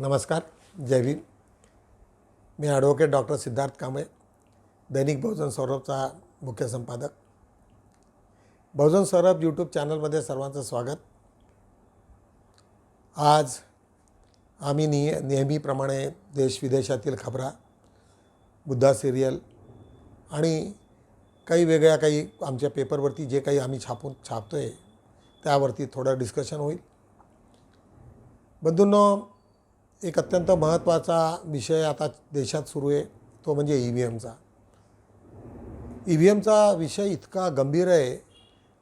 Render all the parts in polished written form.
नमस्कार, जय भीम. मी advocate doctor Siddharth Kamble, दैनिक बहुजन सौरभचा मुख्य संपादक. बहुजन सौरभ यूट्यूब चॅनलमध्ये सर्वांचं स्वागत. आज आम्ही नेहमीप्रमाणे देश विदेशातील खबरा, बुद्धा सिरियल आणि काही आमच्या पेपरवरती जे काही आम्ही छापतो आहे त्यावरती थोडं डिस्कशन होईल. बंधूंनो, एक अत्यंत महत्त्वाचा विषय आता देशात सुरू आहे, तो म्हणजे EVMचा. EVMचा विषय इतका गंभीर आहे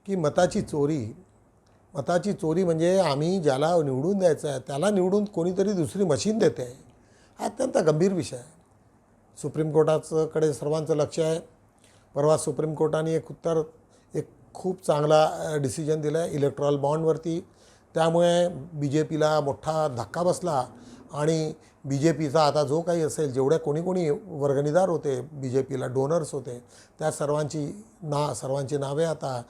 की मताची चोरी म्हणजे आम्ही ज्याला निवडून द्यायचं आहे त्याला निवडून कोणीतरी दुसरी मशीन देते आहे. हा अत्यंत गंभीर विषय आहे. सुप्रीम कोर्टाकडे सर्वांचं लक्ष आहे. परवा सुप्रीम कोर्टाने एक खूप चांगला डिसिजन दिला आहे इलेक्ट्रॉल बॉन्डवरती. त्यामुळे BJPला मोठा धक्का बसला आणि BJPचा आता जो काही असेल, जेवढ्या कोणी वर्गणीदार होते, BJPला डोनर्स होते, त्या सर्वांची नावे आता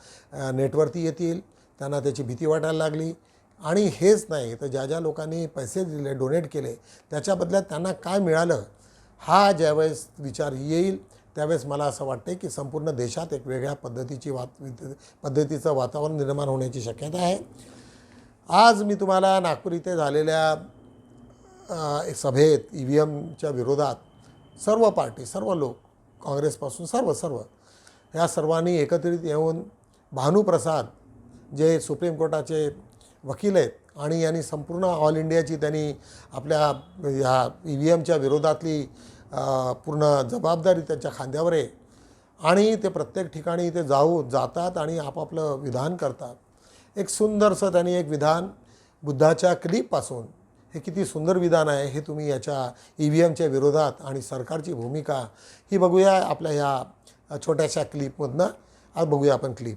नेटवरती येतील. त्यांना त्याची भीती वाटायला लागली. आणि हेच नाही तर ज्या लोकांनी पैसे दिले, डोनेट केले, त्याच्या बदल्यात त्यांना काय मिळालं, हा ज्यावेळेस विचार येईल त्यावेळेस मला असं वाटते की संपूर्ण देशात एक वेगळ्या पद्धतीचं वातावरण निर्माण होण्याची शक्यता आहे. आज मी तुम्हाला नागपूर इथे झालेल्या सभेत EVMच्या विरोधात सर्व पार्टी, सर्व लोक, काँग्रेसपासून सर्व ह्या सर्वांनी एकत्रित येऊन भानुप्रसाद जे सुप्रीम कोर्टाचे वकील आहेत आणि यांनी संपूर्ण ऑल इंडियाची त्यांनी आपल्या ह्या EVMच्या विरोधातली पूर्ण जबाबदारी त्यांच्या खांद्यावर आहे आणि ते प्रत्येक ठिकाणी ते जातात आणि आपापलं विधान करतात. एक सुंदरसं त्यांनी एक विधान बुद्धाच्या क्लिपपासून, हे किती सुंदर विधान आहे हे तुम्ही याच्या EVMच्या विरोधात आणि सरकारची भूमिका ही बघूया आपल्या ह्या छोट्याशा क्लिपमधनं. आज बघूया आपण क्लिप.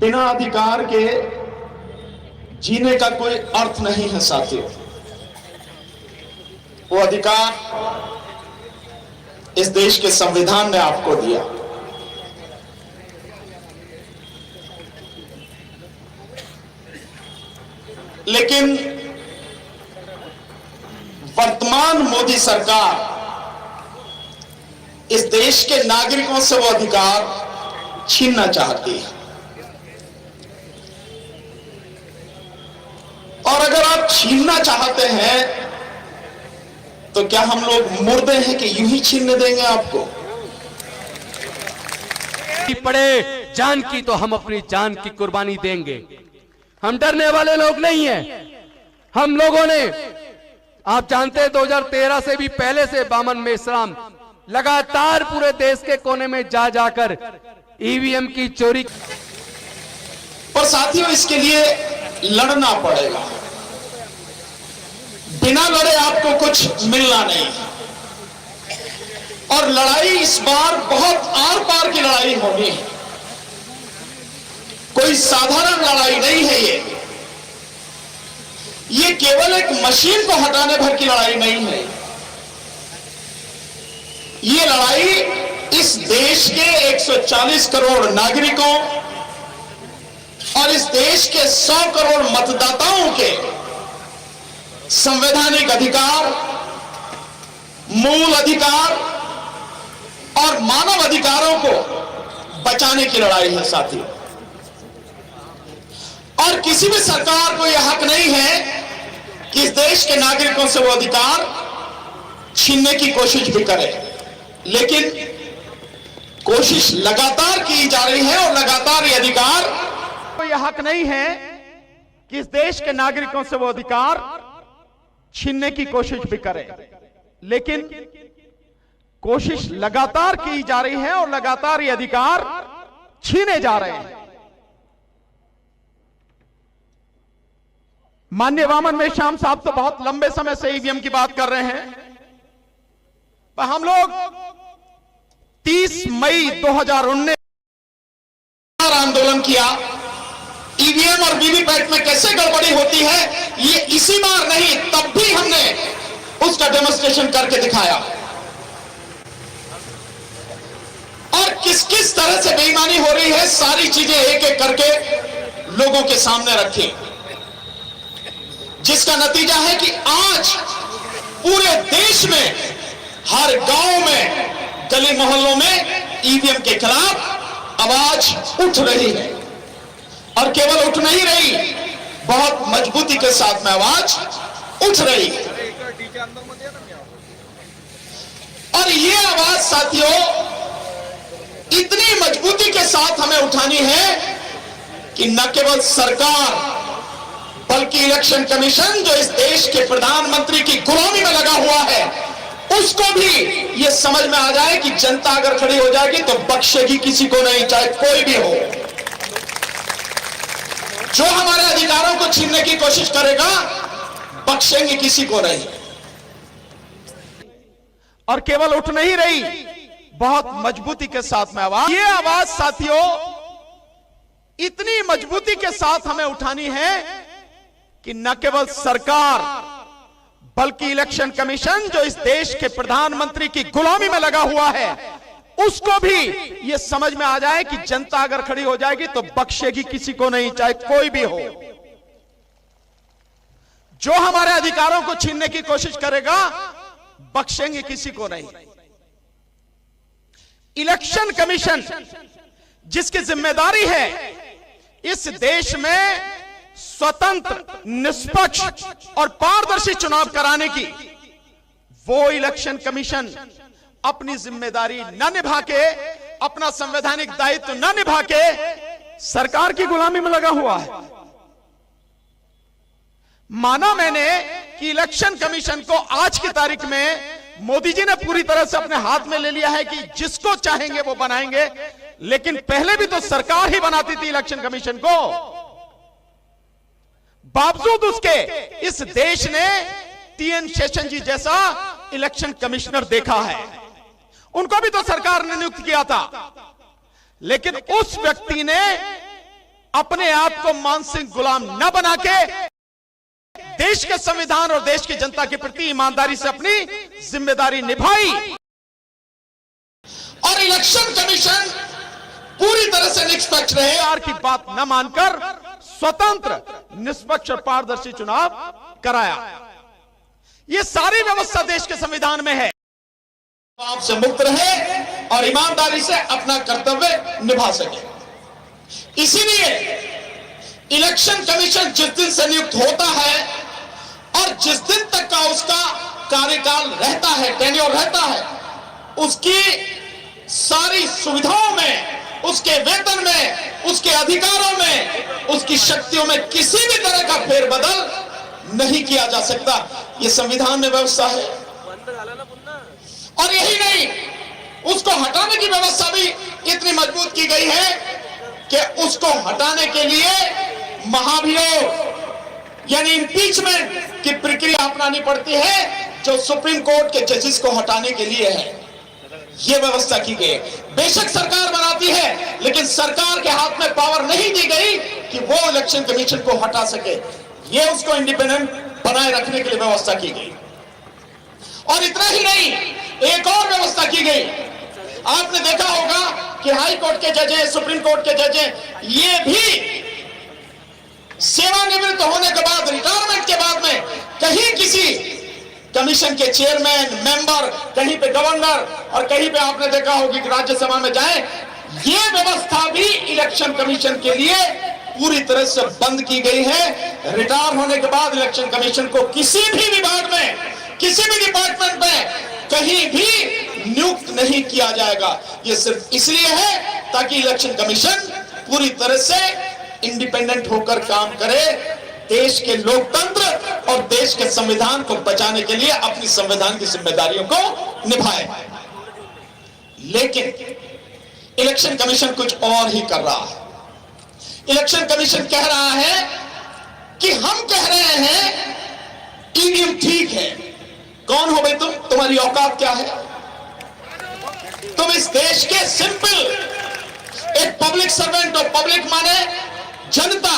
बिना अधिकार के जीने का कोई अर्थ नहीं है साथियों. वो अधिकार इस देश के संविधान ने आपको दिया. लेकिन वर्तमान मोदी सरकार इस देश के नागरिकों से वो अधिकार छीनना चाहती है. और अगर आप छीनना चाहते हैं तो क्या हम लोग मुर्दे हैं कि यूं ही छीनने देंगे आपको? पड़े जान की तो हम अपनी जान की कुर्बानी देंगे. हम डरने वाले लोग नहीं हैं. हम लोगों ने, आप जानते हैं, 2013 से भी पहले से बामन मेश्राम लगातार पूरे देश के कोने में जाकर EVM की चोरी. और साथियों, इसके लिए लड़ना पड़ेगा. बिना लड़े आपको कुछ मिलना नहीं. और लड़ाई इस बार बहुत आर पार की लड़ाई होगी. कोई साधारण लड़ाई नहीं है. ये केवल एक मशीन को हटाने भर की लड़ाई नहीं है. ये लड़ाई इस देश के 140 करोड़ नागरिकों और इस देश के 100 करोड़ मतदाताओं के संवैधानिक अधिकार, मूल अधिकार और मानव अधिकारों को बचाने की लड़ाई है साथियों. और किसी भी सरकार को यह हक नहीं है कि इस देश के नागरिकों से वो अधिकार छीनने की कोशिश भी करे. लेकिन कोशिश लगातार की जा रही है और लगातार ये अधिकार को यह हक नहीं है कि इस देश के नागरिकों से वो अधिकार छीनने की कोशिश भी करे. लेकिन कोशिश लगातार की जा रही है और लगातार ये अधिकार छीने जा रहे हैं. माननीय वामन मेश्राम साहब तो बहुत लंबे समय से EVM की बात कर रहे हैं, पर हम लोग 30 मई 2019 आंदोलन किया. EVM और वीवीपैट में कैसे गड़बड़ी होती है ये इसी बार नहीं, तब भी हमने उसका डेमोन्स्ट्रेशन करके दिखाया. और किस किस तरह से बेईमानी हो रही है, सारी चीजें एक एक करके लोगों के सामने रखे, जिसका नतीजा है कि आज पूरे देश में हर गांव में, गली मोहल्लों में ईवीएम के खिलाफ आवाज उठ रही है। और केवल उठ नहीं रही, बहुत मजबूती के साथ में आवाज उठ रही है। और ये आवाज साथियों इतनी मजबूती के साथ हमें उठानी है कि न केवल सरकार बल्कि इलेक्शन कमीशन जो इस देश के प्रधानमंत्री की गुलामी में लगा हुआ है, उसको भी यह समझ में आ जाए कि जनता अगर खड़ी हो जाएगी तो बख्शेगी किसी को नहीं, चाहे कोई भी हो। जो हमारे अधिकारों को छीनने की कोशिश करेगा, बख्शेंगे किसी को नहीं। और केवल उठ नहीं रही, बहुत मजबूती के साथ में आवाज, ये आवाज साथियों इतनी मजबूती के साथ हमें उठानी है कि न केवल सरकार बल्कि इलेक्शन कमीशन जो इस देश के प्रधानमंत्री की गुलामी में लगा हुआ है, उसको भी यह समझ में आ जाए कि जनता अगर खड़ी हो जाएगी तो बख्शेगी किसी को नहीं, चाहे कोई भी हो। जो हमारे अधिकारों को छीनने की कोशिश करेगा, बख्शेंगे किसी को नहीं। इलेक्शन कमीशन जिसकी जिम्मेदारी है इस देश में स्वतंत्र, निष्पक्ष और पारदर्शी चुनाव कराने की, वो इलेक्शन कमीशन अपनी जिम्मेदारी न निभा के, अपना संवैधानिक दायित्व न निभा के सरकार की गुलामी में लगा हुआ है। माना मैंने कि इलेक्शन कमीशन को आज की तारीख में मोदी जी ने पूरी तरह से अपने हाथ में ले लिया है कि जिसको चाहेंगे वो बनाएंगे, लेकिन पहले भी तो सरकार ही बनाती थी इलेक्शन कमीशन को। बावजूद उसके इस देश ने टीएन शेषन जी जैसा इलेक्शन कमिश्नर देखा है, उनको भी तो सरकार ने नियुक्त किया था, लेकिन उस व्यक्ति ने अपने आप को मानसिक गुलाम न बना के देश के संविधान और देश की जनता के प्रति ईमानदारी से अपनी जिम्मेदारी निभाई। और इलेक्शन कमीशन पूरी तरह से निष्पक्ष रहे, सरकार की बात न मानकर स्वतंत्र, निष्पक्ष और पारदर्शी चुनाव कराया। यह सारी व्यवस्था देश के संविधान में है। आपसे मुक्त रहे और ईमानदारी से अपना कर्तव्य निभा सके। इसीलिए इलेक्शन कमीशन जिस दिन से नियुक्त होता है और जिस दिन तक का उसका कार्यकाल रहता है, टेन्योर रहता है, उसकी सारी सुविधाओं में, उसके वेतन में, उसके अधिकारों में, उसकी शक्तियों में किसी भी तरह का फेरबदल नहीं किया जा सकता। यह संविधान में व्यवस्था है। और यही नहीं, उसको हटाने की व्यवस्था भी इतनी मजबूत की गई है कि उसको हटाने के लिए महाभियोग यानी इंपीचमेंट की प्रक्रिया अपनानी पड़ती है, जो सुप्रीम कोर्ट के जजेस को हटाने के लिए है। यह व्यवस्था की गई। बेशक सरकार बनाती है, लेकिन सरकार के हाथ में पावर नहीं दी गई कि वो इलेक्शन कमीशन को हटा सके। यह उसको इंडिपेंडेंट बनाए रखने के लिए व्यवस्था की गई। और इतना ही नहीं, एक और व्यवस्था की गई। आपने देखा होगा कि हाई कोर्ट के जजेस, सुप्रीम कोर्ट के जजेस, ये भी सेवानिवृत्त होने के बाद, रिटायरमेंट के बाद में कहीं किसी कमीशन के चेयरमैन, मेंबर, कहीं पे गवर्नर और कहीं पे आपने देखा होगी कि राज्यसभा में जाए, ये व्यवस्था भी इलेक्शन कमीशन के लिए पूरी तरह से बंद की गई है। रिटायर होने के बाद इलेक्शन कमीशन को किसी भी विभाग में, किसी भी डिपार्टमेंट में कहीं भी नियुक्त नहीं किया जाएगा। यह सिर्फ इसलिए है ताकि इलेक्शन कमीशन पूरी तरह से इंडिपेंडेंट होकर काम करे, देश के लोकतंत्र और देश के संविधान को बचाने के लिए अपनी संविधान की जिम्मेदारियों को निभाए। लेकिन इलेक्शन कमीशन कुछ और ही कर रहा है। इलेक्शन कमीशन कह रहा है कि हम कह रहे हैं ईवीएम ठीक है। कौन हो भाई तुम? तुम्हारी औकात क्या है? तुम इस देश के सिंपल एक पब्लिक सर्वेंट हो। पब्लिक माने जनता,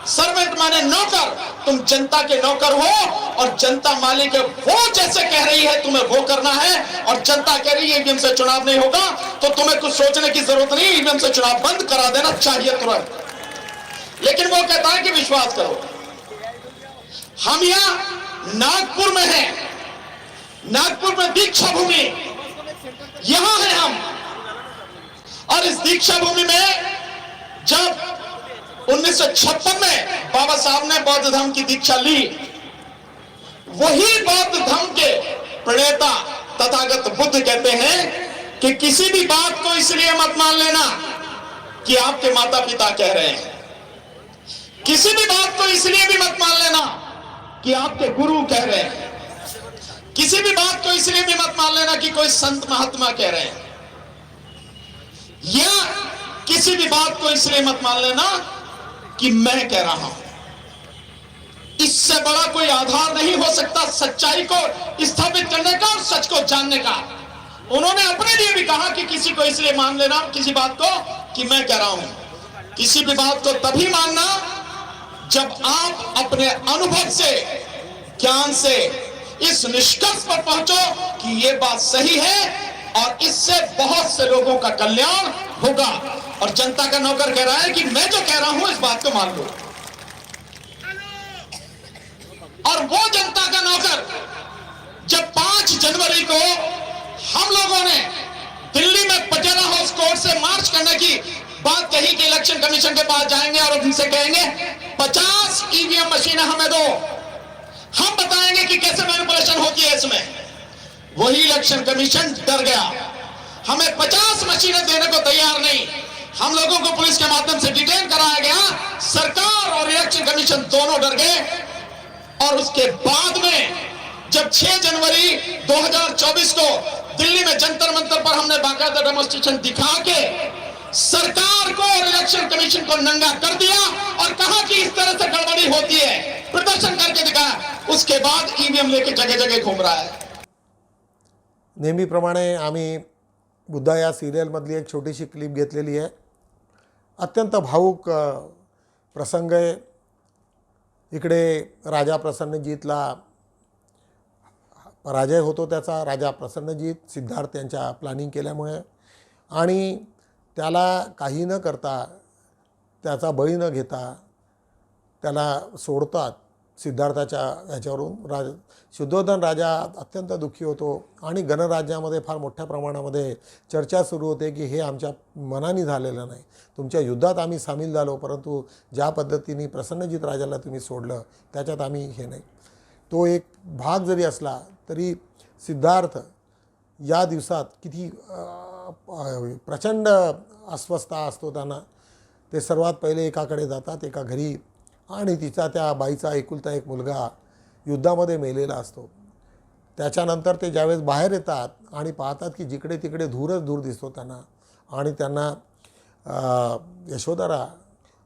सर्वेंट माने नौकर। तुम जनता के नौकर हो और जनता मालिक है। वो जैसे कह रही है तुम्हें वो करना है, और जनता कह रही है ईवीएम से चुनाव नहीं होगा, तो तुम्हें कुछ सोचने की जरूरत नहीं, ईवीएम से चुनाव बंद करा देना चाहिए तुरंत। लेकिन वो कहता है कि विश्वास करो। हम यहां नागपुर में हैं, नागपुर में दीक्षा भूमि, यहां हैं हम। और इस दीक्षा भूमि में जब 1956 में बाबा साहब ने बौद्ध धर्म की दीक्षा ली, वही बौद्ध धर्म के प्रणेता तथागत बुद्ध कहते हैं कि किसी भी बात को इसलिए मत मान लेना कि आपके माता पिता कह रहे हैं, किसी भी बात को इसलिए भी मत मान लेना कि आपके गुरु कह रहे हैं, किसी भी बात को इसलिए भी मत मान लेना कि कोई संत महात्मा कह रहे हैं, या किसी भी बात को इसलिए मत मान लेना कि मैं कह रहा हूं। इससे बड़ा कोई आधार नहीं हो सकता सच्चाई को स्थापित करने का और सच को जानने का। उन्होंने अपने लिए भी कहा कि किसी को इसलिए मान लेना किसी बात को कि मैं कह रहा हूं। किसी भी बात को तभी मानना जब आप अपने अनुभव से, ज्ञान से इस निष्कर्ष पर पहुंचो कि यह बात सही है और इससे बहुत से लोगों का कल्याण होगा। और जनता का नौकर कह रहा है कि मैं जो कह रहा हूं इस बात को मान लो। और वो जनता का नौकर जब 5 जनवरी को हम लोगों ने दिल्ली में पटियाला हाउस कोर्ट से मार्च करने की बात कही कि इलेक्शन कमीशन के पास जाएंगे और उनसे कहेंगे 50 ईवीएम मशीनें हमें दो, हम बताएंगे कि कैसे मैनिपुलेशन होती है इसमें, वही इलेक्शन कमीशन डर गया। हमें 50 मशीनें देने को तैयार नहीं। हम लोगों को पुलिस के माध्यम से डिटेन कराया गया। सरकार और इलेक्शन कमीशन दोनों डर गए। और उसके बाद में जब 6 जनवरी 2024 को दिल्ली में जंतर मंतर पर हमने बाकायदा डेमोन्स्ट्रेशन दिखा के सरकार को और इलेक्शन कमीशन को नंगा कर दिया और कहा कि इस तरह से गड़बड़ी होती है, प्रदर्शन करके दिखाया। उसके बाद ईवीएम लेके जगह जगह घूम रहा है। नेहमीप्रमाणे आम्ही बुद्धा या सिरियलमधली एक छोटीशी क्लिप घेतलेली आहे। अत्यंत भावूक प्रसंग आहे। इकडे राजा प्रसन्नजीतला पराजय होतो त्याचा। राजा प्रसन्नजीत सिद्धार्थ यांच्या प्लॅनिंग केल्यामुळे आणि त्याला काही न करता, त्याचा बळी न घेता त्याला सोडतात सिद्धार्थाच्या ह्याच्यावरून। शुद्धोधन राजा अत्यंत दुःखी होतो आणि गणराज्यामध्ये फार मोठ्या प्रमाणामध्ये चर्चा सुरू होते की हे आमच्या मनाने झालेलं नाही, तुमच्या युद्धात आम्ही सामील झालो, परंतु ज्या पद्धतीने प्रसन्नजीत राजाला तुम्ही सोडलं त्याच्यात आम्ही हे नाही। तो एक भाग जरी असला तरी सिद्धार्थ या दिवसात किती प्रचंड अस्वस्थता असतो त्यांना। ते सर्वात पहिले एकाकडे जातात, एका घरी, आणि तिचा त्या बाईचा एकुलता एक मुलगा युद्धामध्ये मेलेला असतो। त्याच्यानंतर ते ज्यावेळेस बाहेर येतात आणि पाहतात की जिकडे तिकडे धूरच धूर दिसतो त्यांना, आणि त्यांना यशोधरा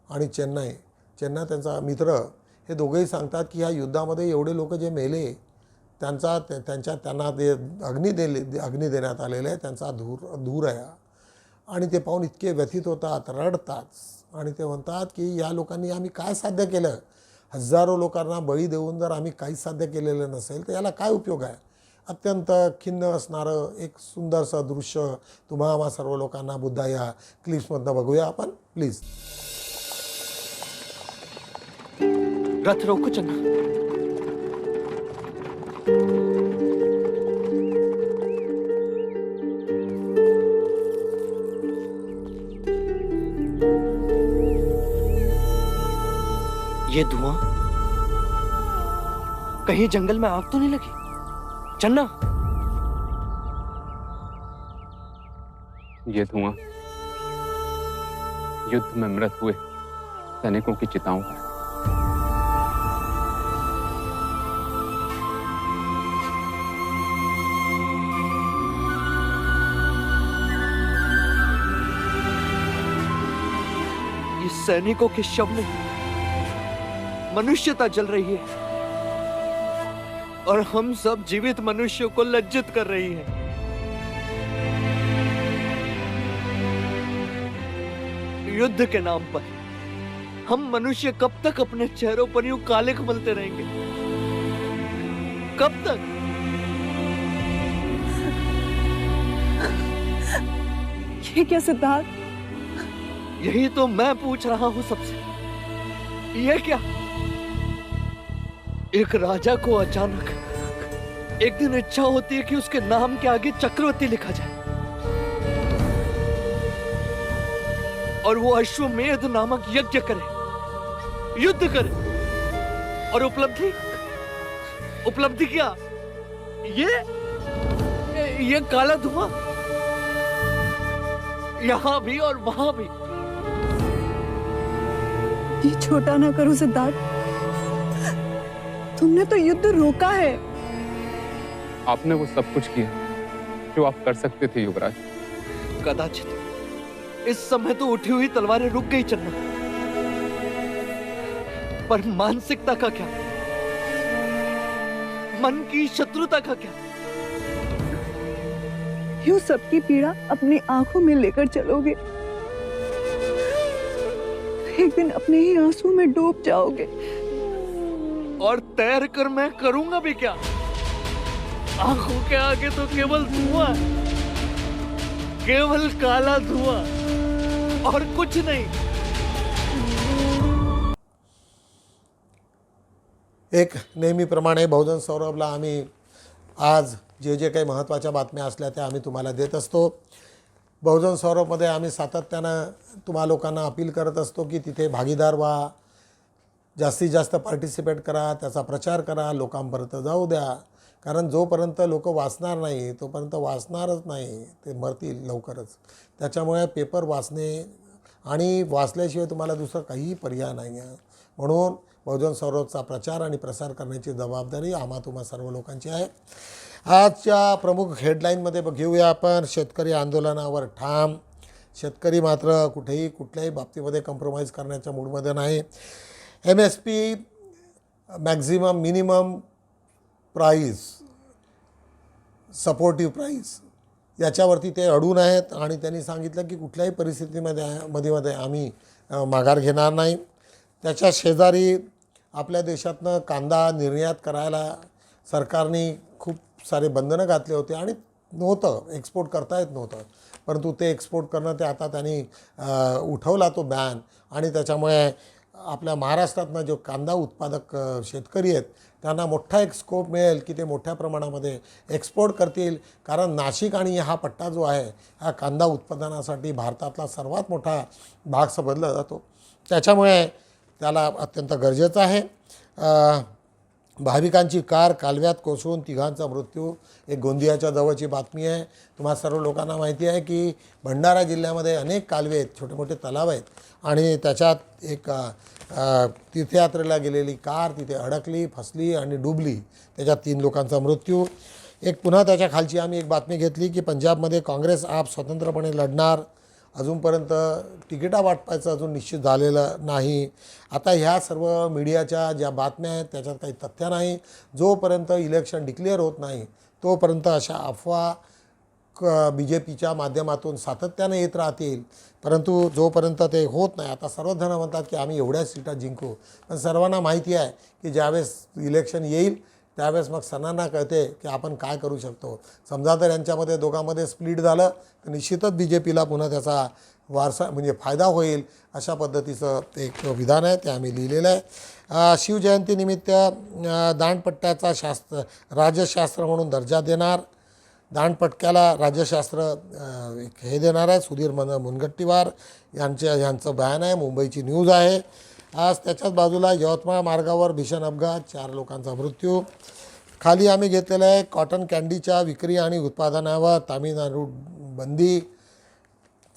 आणि चेन्नई त्यांचा मित्र हे दोघेही सांगतात की ह्या युद्धामध्ये एवढे लोक जे मेले त्यांना ते अग्नी देण्यात आलेले आहे, त्यांचा धूर आहे। आणि ते पाहून इतके व्यथित होतात, रडतात आणि ते म्हणतात की या लोकांनी आम्ही काय साध्य केलं? हजारो लोकांना बळी देऊन जर आम्ही काही साध्य केलेलं नसेल तर याला काय उपयोग आहे? अत्यंत खिन्न असणारं एक सुंदरसं दृश्य तुम्हा आम्हा सर्व लोकांना बुद्धा या क्लिप्समधनं बघूया आपण प्लीज। रथ रोको चन्ना। ये धुआं, कहीं जंगल में आग तो नहीं लगी? चन्ना, ये धुआं युद्ध में मृत हुए सैनिकों की चिताओं का है। ये सैनिकों के शव नहीं, मनुष्यता जल रही है और हम सब जीवित मनुष्यों को लज्जित कर रही है। युद्ध के नाम पर हम मनुष्य कब तक अपने चेहरों पर यूं काले मलते रहेंगे? कब तक? ये क्या सिद्धार्थ? यही तो मैं पूछ रहा हूं सबसे। ये क्या? एक राजा को अचानक एक दिन इच्छा होती है कि उसके नाम के आगे चक्रवर्ती लिखा जाए, और वो अश्वमेध नामक यज्ञ करे, युद्ध करे, और उपलब्धि क्या? ये काला धुआं, यहां भी और वहां भी। ये छोटा ना करो सिद्धार्थ, तुमने तो युद्ध रोका है। आपने वो सब कुछ किया जो आप कर सकते थे युवराज। कदाचित इस समय तो उठी हुई तलवारें रुक गई चन्ना, पर मानसिकता का क्या? मन की शत्रुता का क्या? यूं सबकी पीड़ा अपनी आंखों में लेकर चलोगे, एक दिन अपने ही आंसू में डूब जाओगे। और तैर कर मैं करूंगा भी क्या? आंखों के आगे तो केवल धुआं है, केवल काला धुआं और कुछ नहीं। एक नेहमीप्रमाणे बहुजन सौरभला आम्ही आज जे जे काही महत्त्वाच्या बातम्या असल्या त्या आम्ही तुम्हाला देत असतो। बहुजन सौरभमध्ये आम्ही सातत्यानं तुम्हा लोकांना अपील करत असतो की तिथे भागीदार व्हा, जास्तीत जास्त पार्टिसिपेट करा, त्याचा प्रचार करा, लोकांपर्यंत जाऊ द्या, कारण जोपर्यंत लोक वाचणार नाही तोपर्यंत वाचणारच नाही, ते मरतील लवकरच। त्याच्यामुळे पेपर वाचणे आणि वाचल्याशिवाय तुम्हाला दुसरा काहीही पर्याय नाही आहे। म्हणून बहुजन सौरभचा प्रचार आणि प्रसार करण्याची जबाबदारी आम्हा तुम्हा सर्व लोकांची आहे। आजच्या प्रमुख हेडलाईनमध्ये घेऊया आपण, शेतकरी आंदोलनावर ठाम। शेतकरी मात्र कुठेही कुठल्याही बाबतीमध्ये कॉम्प्रोमाइज करण्याच्या मूडमध्ये नाही। MSP maximum minimum price, supportive price याच्यावरती ते अडून आहेत आणि त्यांनी सांगितलं की कुठल्याही परिस्थितीमध्ये आम्ही माघार घेणार नाही। त्याच्या शेजारी आपल्या देशातनं कांदा निर्यात करायला सरकारने खूप सारे बंधनं घातले होते आणि नव्हतं, एक्सपोर्ट करता येत नव्हतं, परंतु ते एक्सपोर्ट करणं ते आता त्यांनी उठवला तो बॅन। आणि त्याच्यामुळे आपल्या महाराष्ट्रातनं जो कांदा उत्पादक शेतकरी आहेत त्यांना मोठा एक स्कोप मिळेल की ते मोठ्या प्रमाणामध्ये एक्सपोर्ट करतील, कारण नाशिक आणि हा पट्टा जो आहे हा कांदा उत्पादनासाठी भारतातला सर्वात मोठा भाग समजला जातो। त्याच्यामुळे त्याला अत्यंत गरजेचं आहे। भाविकांची कार कालव्यात कोसळून तिघांचा मृत्यू, एक गोंदियाच्या जवळची बातमी आहे। तुम्हा सर्व लोकांना माहिती आहे की भंडारा जिल्ह्यामध्ये अनेक कालवे आहेत, छोटे मोठे तलाव आहेत आणि त्याच्यात एक तीर्थयात्रेला गेलेली कार तिथे अडकली, फसली आणि डुबली, त्याच्यात 3 लोकांचा मृत्यू। एक पुन्हा त्याच्या खालची आम्ही एक बातमी घेतली की पंजाबमध्ये काँग्रेस आप स्वतंत्रपणे लढणार, अजूनपर्यंत तिकिटा वाटपायचं अजून निश्चित झालेलं नाही। आता ह्या सर्व मीडियाच्या ज्या बातम्या आहेत त्याच्यात काही तथ्य नाही। जोपर्यंत इलेक्शन डिक्लेअर होत नाही तोपर्यंत अशा अफवा BJPच्या माध्यमातून सातत्याने येत राहतील, परंतु जोपर्यंत ते होत नाही, आता सर्वजण म्हणतात की आम्ही एवढ्या सीटा जिंकू, पण सर्वांना माहिती आहे की ज्यावेळेस इलेक्शन येईल त्यावेळेस मग सर्वांना कळते की आपण काय करू शकतो। समजा तर यांच्यामध्ये दोघांमध्ये स्प्लिट झालं तर निश्चितच BJPला पुन्हा त्याचा वारसा म्हणजे फायदा होईल, अशा पद्धतीचं एक विधान आहे, ते आम्ही लिहिलेलं आहे। शिवजयंतीनिमित्त दांडपट्ट्याचा राज्यशास्त्र म्हणून दर्जा देणार, दांडपट्ट्याला राज्यशास्त्र हे देणार आहे। सुधीर मुनगंटीवार यांचं बयान आहे, मुंबईची न्यूज आहे आज। त्याच्याच बाजूला यवतमाळ मार्गावर भीषण अपघात, 4 लोकांचा मृत्यू। खाली आम्ही घेतलेलं आहे कॉटन कॅन्डीच्या विक्री आणि उत्पादनावर तामिळनाडू बंदी,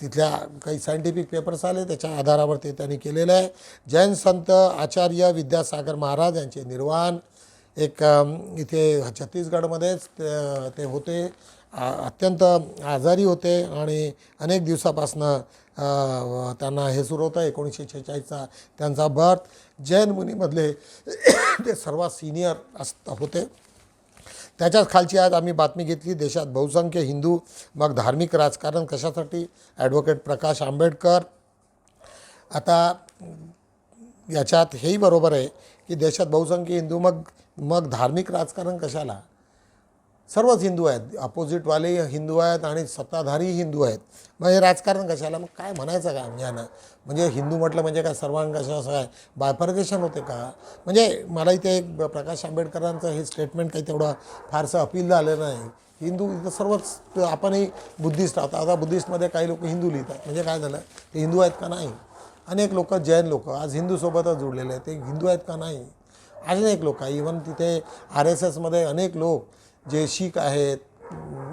तिथल्या काही सायंटिफिक पेपर्स आले त्याच्या आधारावर ते त्यांनी केलेलं आहे। जैन संत आचार्य विद्यासागर महाराज यांचे निर्वाण, एक इथे छत्तीसगडमध्येच ते होते, अत्यंत आजारी होते आणि अनेक दिवसापासनं त्यांना हे सुरू होतं। 1946चा त्यांचा बर्थ, जैन मुनीमधले ते सर्वात सिनियर होते। त्याच्याच खालची आज आम्ही बातमी घेतली, देशात बहुसंख्य हिंदू मग धार्मिक राजकारण कशासाठी, ॲडव्होकेट प्रकाश आंबेडकर। आता याच्यात हेही बरोबर आहे की देशात बहुसंख्य हिंदू मग धार्मिक राजकारण कशाला, सर्वच हिंदू आहेत, अपोजिटवाले हिंदू आहेत आणि सत्ताधारी हिंदू आहेत. मग हे राजकारण कशाला, मग काय म्हणायचं का यानं? म्हणजे हिंदू म्हटलं म्हणजे काय सर्वांकष असं काय बायफर्गेशन होते का? म्हणजे मला इथे एक प्रकाश आंबेडकरांचं हे स्टेटमेंट काही तेवढं फारसं अपील झालं नाही. हिंदू इथं सर्वच, आपणही बुद्धिस्ट आहोत. आता बुद्धिस्टमध्ये काही लोक हिंदू लिहितात, म्हणजे काय झालं, ते हिंदू आहेत का नाही? अनेक लोक जैन लोक आज हिंदूसोबतच जुळलेले आहेत, ते हिंदू आहेत का नाही? अनेक लोक, इवन तिथे RSSमध्ये अनेक लोक जे शीख आहेत,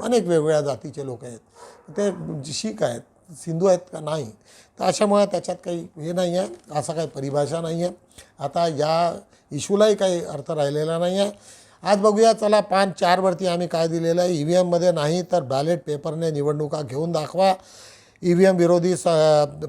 अनेक वेगवेगळ्या जातीचे लोक आहेत, ते शीख आहेत, हिंदू आहेत का नाही? तर अशामुळे त्याच्यात काही हे नाही आहे, असा काही परिभाषा नाही आहे. आता या इश्यूलाही काही अर्थ राहिलेला नाही आहे. आज बघूया, चला 5.4वरती आम्ही काय दिलेलं आहे. EVMमध्ये नाही तर बॅलेट पेपरने निवडणुका घेऊन दाखवा. EVM विरोधी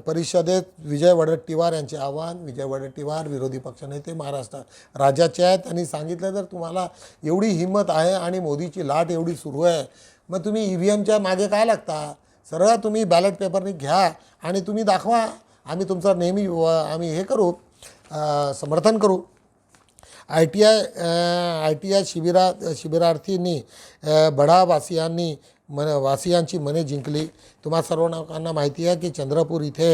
परिषदेत विजय वडेट्टीवार यांचे आव्हान. विजय वडेट्टीवार विरोधी पक्षनेते महाराष्ट्र राज्याचे आहेत. त्यांनी सांगितलं जर तुम्हाला एवढी हिंमत आहे आणि मोदीची लाट एवढी सुरू आहे, मग तुम्ही EVMच्या मागे काय लागता? सरळ तुम्ही बॅलेट पेपरने घ्या आणि तुम्ही दाखवा. आम्ही तुमचं नेहमी आम्ही हे करू, समर्थन करू. ITI शिबिरार्थींनी बढावासियांनी वासियांची मने जिंकली. तुम्हा सर्व लोकांना माहिती आहे की चंद्रपूर इथे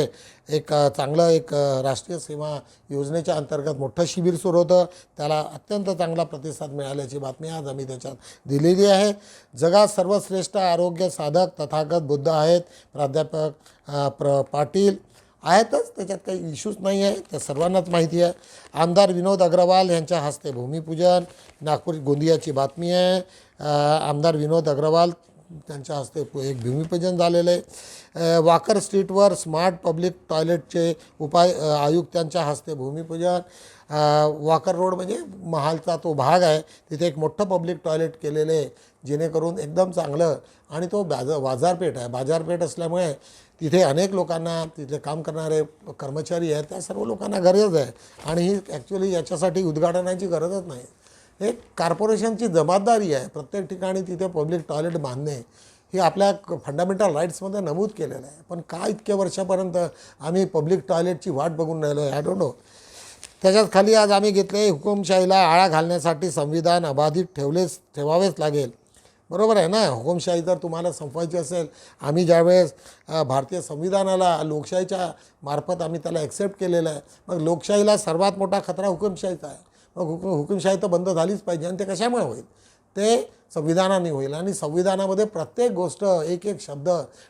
एक चांगलं एक राष्ट्रीय सेवा योजनेच्या अंतर्गत मोठं शिबिर सुरू होतं. त्याला अत्यंत चांगला प्रतिसाद मिळाल्याची बातमी आज आम्ही त्याच्यात दिलेली आहे. जगात सर्वश्रेष्ठ आरोग्य साधक तथागत बुद्ध आहेत. प्राध्यापक पाटील आहेतच, त्याच्यात काही इश्यूज नाही आहे, त्या सर्वांनाच माहिती आहे. आमदार विनोद अग्रवाल यांच्या हस्ते भूमिपूजन. नागपूर गोंदियाची बातमी आहे. आमदार विनोद अग्रवाल त्यांच्या हस्ते एक भूमिपूजन झालेलं आहे. वाकर स्ट्रीटवर स्मार्ट पब्लिक टॉयलेटचे आयुक्तांच्या हस्ते भूमिपूजन. वाकर रोड म्हणजे महालचा तो भाग आहे, तिथे एक मोठं पब्लिक टॉयलेट केलेलं आहे, जेणेकरून एकदम चांगलं. आणि तो बाजारपेठ आहे, बाजारपेठ असल्यामुळे तिथे अनेक लोकांना, तिथे काम करणारे कर्मचारी आहेत, त्या सर्व लोकांना गरज आहे. आणि ही ॲक्च्युली याच्यासाठी उद्घाटनाची गरजच नाही, हे कॉर्पोरेशनची जबाबदारी आहे. प्रत्येक ठिकाणी तिथे पब्लिक टॉयलेट बांधणे हे आपल्या फंडामेंटल राईट्समध्ये नमूद केलेलं आहे. पण का इतक्या वर्षापर्यंत आम्ही पब्लिक टॉयलेटची वाट बघून राहिलो आहे, आय डोंट नो. त्याच्यात खाली आज आम्ही घेतले, हुकुमशाहीला आळा घालण्यासाठी संविधान अबाधित ठेवावेच लागेल. बरोबर आहे ना? हुकुमशाही जर तुम्हाला संपवायची असेल, आम्ही ज्यावेळेस भारतीय संविधानाला लोकशाहीच्या मार्फत आम्ही त्याला ॲक्सेप्ट केलेलं आहे, मग लोकशाहीला सर्वात मोठा खतरा हुकुमशाहीचा आहे. मग हुकुमशाही तर बंद झालीच पाहिजे. आणि ते कशामुळे होईल? ते संविधानाने होईल. आणि संविधानामध्ये प्रत्येक गोष्ट, एक एक शब्द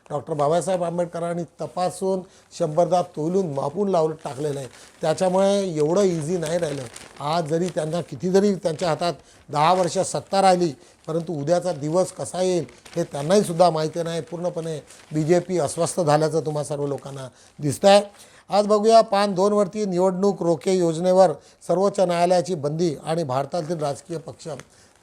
डॉक्टर बाबासाहेब आंबेडकरांनी तपासून 100दा तोलून मापून टाकलेलं आहे. त्याच्यामुळे एवढं इझी नाही राहिलं. आज जरी त्यांना किती जरी त्यांच्या हातात 10 वर्ष सत्ता राहिली, परंतु उद्याचा दिवस कसा येईल हे त्यांनाही सुद्धा माहिती नाही. पूर्णपणे BJP अस्वस्थ झाल्याचं तुम्हा सर्व लोकांना दिसतं आहे. आज बघूया 5.2वरती निवडणूक रोखे योजनेवर सर्वोच्च न्यायालयाची बंदी आणि भारतातील राजकीय पक्ष.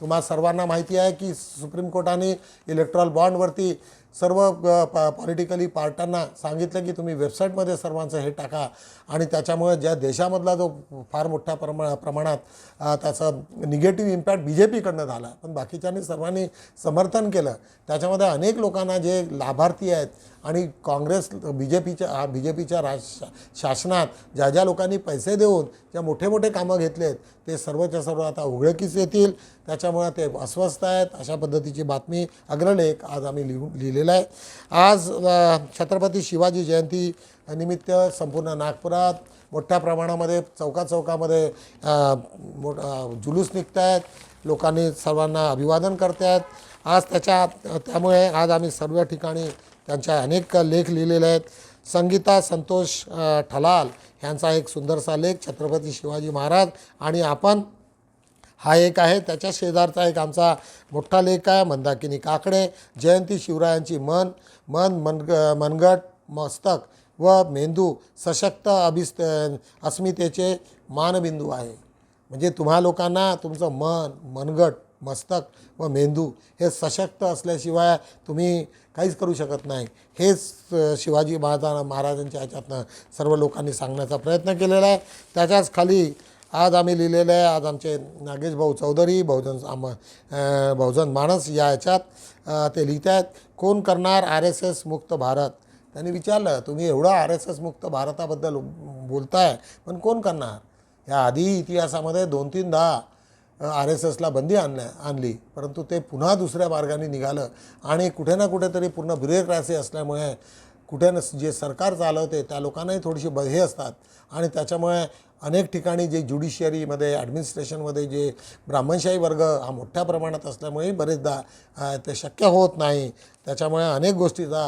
तुम्हा सर्वांना माहिती आहे की सुप्रीम कोर्टाने इलेक्ट्रॉल बॉन्डवरती सर्व पॉलिटिकली पार्टांना सांगितलं की तुम्ही वेबसाईटमध्ये सर्वांचं हे टाका. आणि त्याच्यामुळे ज्या देशामधला जो फार मोठ्या प्रमाणात त्याचा निगेटिव्ह इम्पॅक्ट BJPकडनं झाला, पण बाकीच्यांनी सर्वांनी समर्थन केलं. त्याच्यामध्ये अनेक लोकांना जे लाभार्थी आहेत आणि काँग्रेस BJPच्या शासनात ज्या लोकांनी पैसे देऊन ज्या मोठे मोठे कामं घेतलेत, ते सर्वच्या सर्व आता उघडकीस येतील. त्याच्यामुळे ते अस्वस्थ आहेत. अशा पद्धतीची बातमी, अग्रलेख आज आम्ही लिहिलेला आहे. आज छत्रपती शिवाजी जयंती निमित्त संपूर्ण नागपुरात मोठ्या प्रमाणामध्ये चौकामध्ये जुलूस निघत आहेत. लोकांनी सर्वांना अभिवादन करत आहेत आज. त्यामुळे आज आम्ही सर्व ठिकाणी त्यांच्या अनेक लेख लिहिलेले आहेत. संगीता संतोष ठलाल यांचा एक सुंदरसा लेख, छत्रपती शिवाजी महाराज आणि आपण, हा एक आहे. त्याच्या शेजारचा एक आमचा मोठा लेख आहे, मंदाकिनी काकडे, जयंती शिवरायांची मनगट, मस्तक व मेंदू सशक्त अस्मितेचे मानबिंदू आहे. म्हणजे तुम्हा लोकांना तुमचं मनगट, मस्तक व मेंदू हे सशक्त असल्याशिवाय तुम्ही काहीच करू शकत नाही. हेच शिवाजी महाराजांच्या ह्याच्यातनं सर्व लोकांनी सांगण्याचा प्रयत्न केलेला आहे. त्याच्याच खाली आज आम्ही लिहिलेलं आहे. आज आमचे नागेश भाऊ चौधरी बहुजन मानस या ह्याच्यात ते लिहित आहेत, कोण करणार RSS मुक्त भारत. त्यांनी विचारलं, तुम्ही एवढं RSS मुक्त भारताबद्दल बोलताय, पण कोण करणार? या आधी इतिहासामध्ये 2-3दा RSSला बंदी आणली, परंतु ते पुन्हा दुसऱ्या मार्गाने निघालं आणि कुठे ना कुठेतरी पूर्ण ब्युरोक्रॅसी असल्यामुळे कुठे न जे सरकार चालवते त्या लोकांनाही थोडीशी हे असतात आणि त्याच्यामुळे अनेक ठिकाणी जे ज्युडिशियरीमध्ये ॲडमिनिस्ट्रेशनमध्ये जे ब्राह्मणशाही वर्ग हा मोठ्या प्रमाणात असल्यामुळे बरेचदा ते शक्य होत नाही. त्याच्यामुळे अनेक गोष्टीचा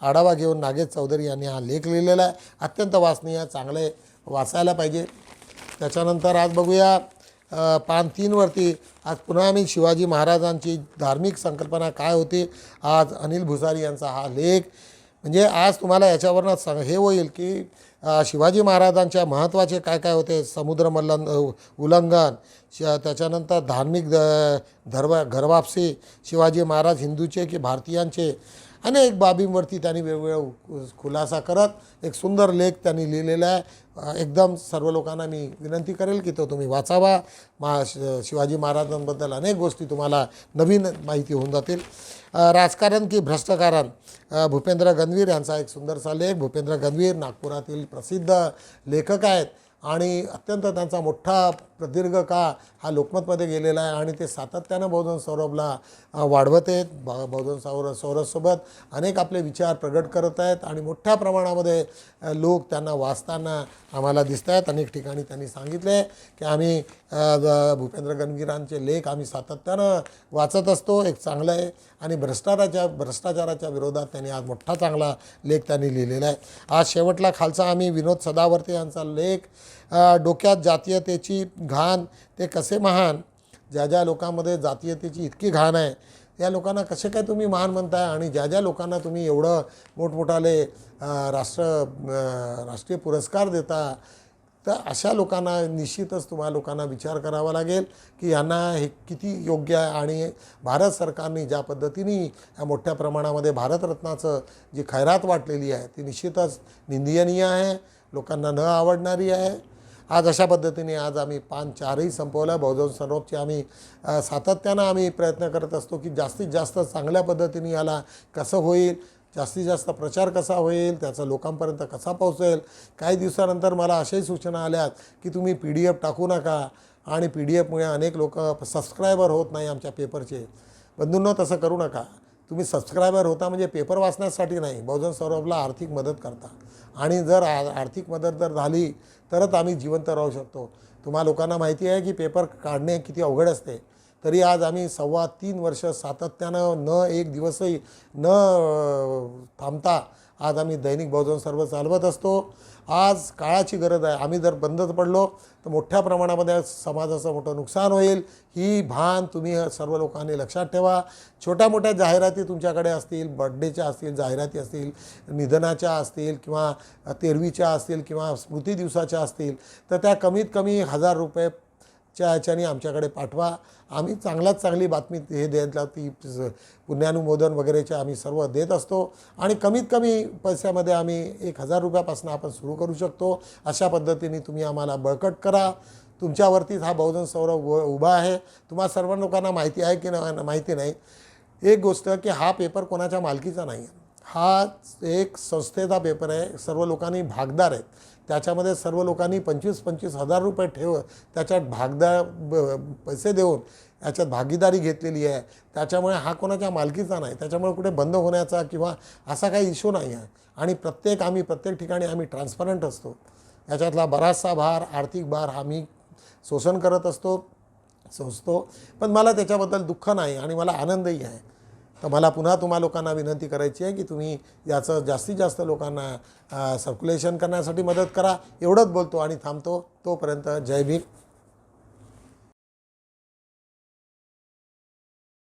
आढावा घेऊन नागेश चौधरी यांनी हा लेख लिहिलेला आहे. अत्यंत वाचनीय, चांगले वाचायला पाहिजे. त्याच्यानंतर आज बघूया पान 3 वरती आज पुन्हा आम्ही शिवाजी महाराजांची धार्मिक संकल्पना काय होती. आज अनिल भुसारी यांचा हा लेख, म्हणजे आज तुम्हाला याच्यावरनं हे होईल की शिवाजी महाराजांच्या महत्त्वाचे काय काय होते. समुद्र उल्लंघन, त्याच्यानंतर धार्मिक घरवापसी, शिवाजी महाराज हिंदूचे की भारतीयांचे, अनेक बाबींवरती त्यांनी वेगवेगळा खुलासा करत एक सुंदर लेख त्यांनी लिहिलेला आहे. एकदम सर्व लोकांना मी विनंती करेल की तो तुम्ही वाचावा. शिवाजी महाराजांबद्दल अनेक गोष्टी तुम्हाला नवीन माहिती होऊन जातील. राजकारण की भ्रष्टकारण, भूपेंद्र गंभीर यांचा एक सुंदरसा लेख. भूपेंद्र गंभीर नागपुरातील प्रसिद्ध लेखक आहेत आणि अत्यंत त्यांचा मोठा प्रदीर्घ काळ हा लोकमतमध्ये गेलेला आहे आणि ते सातत्यानं बहुजन सौरभला वाढवत आहेत. बहुजन सौरभसोबत अनेक आपले विचार प्रगट करत आहेत आणि मोठ्या प्रमाणामध्ये लोक त्यांना वाचताना आम्हाला दिसत आहेत. अनेक ठिकाणी त्यांनी सांगितले की आम्ही भूपेंद्र गंभीरांचे लेख आम्ही सातत्यानं वाचत असतो. एक चांगलं आहे आणि भ्रष्टाचाराच्या विरोधात त्यांनी आज मोठा चांगला लेख त्यांनी लिहिलेला आहे. आज शेवटला खालचा आम्ही विनोद सदावर्ते यांचा लेख, डोक्यात जातीयतेची घाण ते कसे महान. ज्या ज्या लोकांमध्ये जातीयतेची इतकी घाण आहे या लोकांना कसे काय तुम्ही महान म्हणताय आणि ज्या ज्या लोकांना तुम्ही एवढं मोठमोठाले राष्ट्रीय पुरस्कार देता, तर अशा लोकांना निश्चितच तुम्हाला लोकांना विचार करावा लागेल की यांना हे किती योग्य आहे. आणि भारत सरकारने ज्या पद्धतीने या मोठ्या प्रमाणामध्ये भारतरत्नाचं जी खैरात वाटलेली आहे ती निश्चितच निंदनीय आहे, लोकांना न आवडणारी आहे. आज अशा पद्धतीने आज आम्ही पान 4ही संपवलं. बहुजन सौरभचे आम्ही सातत्यानं आम्ही प्रयत्न करत असतो की जास्तीत जास्त चांगल्या पद्धतीने याला कसं होईल, जास्तीत जास्त प्रचार कसा होईल, त्याचा लोकांपर्यंत कसा पोहोचेल. काही दिवसानंतर मला अशाही सूचना आल्यात की तुम्ही PDF टाकू नका आणि PDFमुळे अनेक लोक सबस्क्रायबर होत नाही आमच्या पेपरचे. बंधूंनो, तसं करू नका. तुम्ही सबस्क्रायबर होता म्हणजे पेपर वाचण्यासाठी नाही, बहुजन सौरभला आर्थिक मदत करता आणि जर आर्थिक मदत जर झाली तरच आम्ही जिवंत राहू शकतो. तुम्हा लोकांना माहिती आहे की पेपर काढणे किती अवघड असते, तरी आज आम्ही 3.25 वर्ष सातत्यानं न एक दिवसही न थांबता आज आम्ही दैनिक बहुजन सौरभ चालवत असतो. आज काळाची गरज आहे. आम्ही जर बंद पडलो तर मोठ्या प्रमाणामध्ये समाजाचं मोठं नुकसान होईल. ही भान तुम्ही सर्व लोकांनी लक्षात ठेवा. छोट्या मोठ्या जाहिराती तुमच्याकडे असतील, बर्थडेच्या असतील जाहिराती असतील, निधनाच्या असतील किंवा तेरवीच्या असतील किंवा स्मृती दिवसाच्या असतील, तर त्या कमीत कमी 1000 रुपयेच्या ह्याच्याने आमच्याकडे पाठवा. आम्ही चांगल्यात चांगली बातमी हे द्यायला ती पुण्यानुमोदन वगैरेच्या आम्ही सर्व देत असतो आणि कमीत कमी पैशामध्ये आम्ही 1000 रुपयापासून आपण सुरू करू शकतो. अशा पद्धतीने तुम्ही आम्हाला बळकट करा. तुमच्यावरतीच हा बहुजन सौरभ उभा आहे. तुम्हा सर्व लोकांना माहिती आहे की माहिती नाही एक गोष्ट की हा पेपर कोणाच्या मालकीचा नाही आहे. हा एक संस्थेचा पेपर आहे. सर्व लोकांनी भागदार आहेत. त्याच्यामध्ये सर्व लोकांनी 25-25 हजार रुपये त्याच्यात पैसे देऊन याच्यात भागीदारी घेतलेली आहे. त्याच्यामुळे हा कोणाच्या मालकीचा नाही. त्याच्यामुळे कुठे बंद होण्याचा किंवा असा काही इश्यू नाही आहे आणि प्रत्येक ठिकाणी आम्ही ट्रान्सपरंट असतो. याच्यातला बराचसा भार, आर्थिक भार आम्ही शोषण करत सोसतो. पण मला त्याच्याबद्दल दुःख नाही आणि मला आनंदही आहे. तर मला पुन्हा तुम्हा लोकांना विनंती करायची आहे की तुम्ही याचं जास्तीत जास्त लोकांना सर्क्युलेशन करण्यासाठी मदत करा. एवढंच बोलतो आणि थांबतो. तोपर्यंत जय भीम.